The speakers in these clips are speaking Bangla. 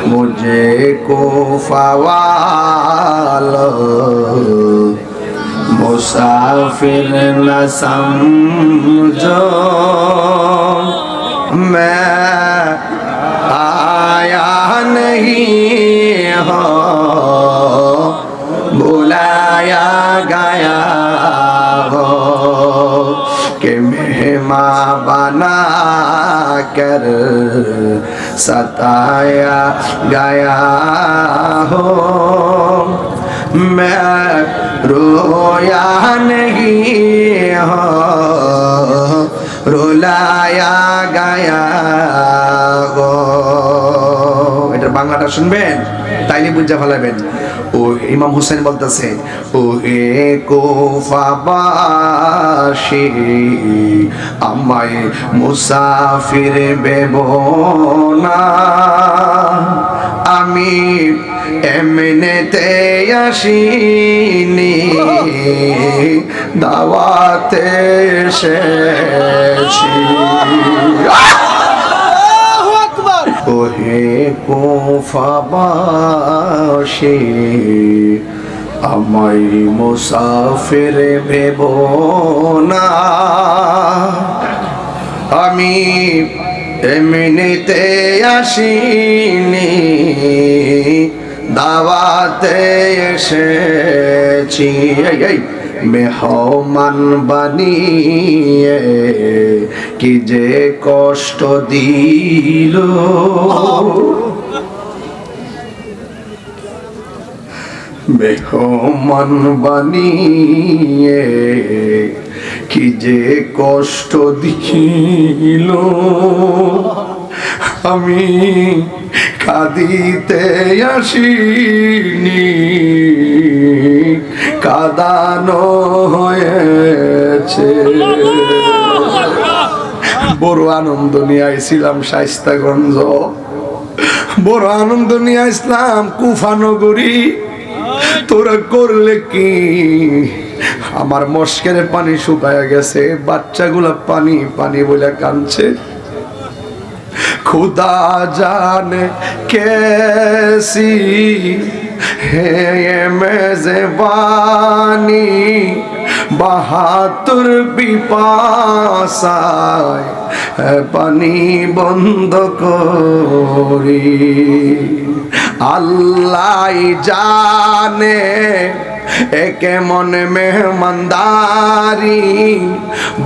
मुझको फवालो मुसाफिर न समझो मैं आया नहीं हो बुलाया गया हो कि मेहमान बना कर सताया गया हो मैं रोया नहीं हो रुलाया गया हो। এটার বাংলাটা শুনবেন তাইলে বুঝা ফেলাবেন। ও ইমাম হুসেন বলতেছে ও হে কুফাবাসী আমায় মুসাফির ভেবো না, আমি এমনিতে আসিনি দাওয়াতে এসেছি। ওহে কুফাবাসী আমায় মুসাফির ভেবো না, আমি এমনিতে আসিনি দাওয়াতে এসেছি। মেহমান বানিয়ে কি যে কষ্ট দিল, মেহমান বানিয়ে কি যে কষ্ট দিল, আমি কাঁদিতে আসিনি কাঁদানো হয়েছে। বড় আনন্দ নিয়ে আইছিলাম শায়েস্তাগঞ্জ, বড় আনন্দ নিয়ে আসলাম কুফানগরী, তোরা করলে কি? আমার মস্কের পানি শুকায়া গেছে, বাচ্চাগুলা পানি পানি বলে কাঁদছে। खुदा जाने कैसी है ये मेज़बानी बहादुर पिपासाয় পানি বন্ধ করি, আল্লাহ জানে একে মনে মেহমানদারি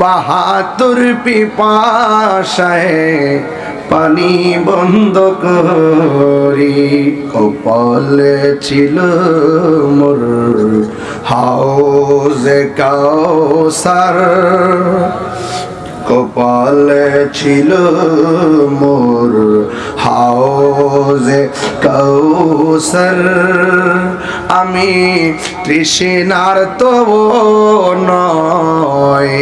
বাহাদুর পিপাসায় পানি বন্ধ করি। কপালে ছিল মোর হাউজে কাউসার, কপালে ছিল মোর হাউজে কাউসার, আমি তৃষ্ণার তো নয়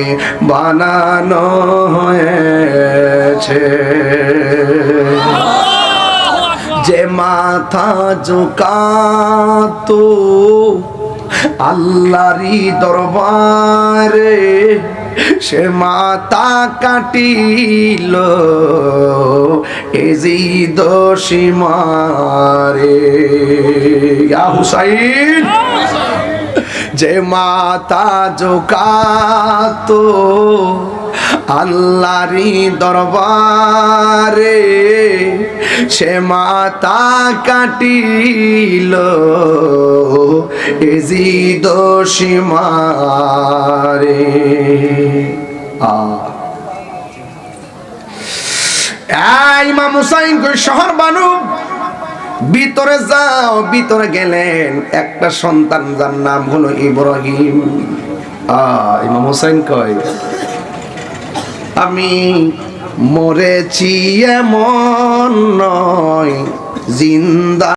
বানানো হয়েছে। যে মাথা ঝুঁকাতো আল্লাহরই দরবারে সে মাথা কাটিল এজিদ সীমারে। ইয়া হুসাইন, যে মাথা ঝুঁকাতো আল্লাহরই দরবারে সে মাথা কাটিল এজিদ সীমারে। ইমাম হুসাইন কই শহর বানু, ভিতরে যাও। ভিতরে গেলেন, একটা সন্তান যার নাম হলো ইব্রাহিম। ইমাম হুসাইন কয় আমি মরেছি এমন নয়, জিন্দা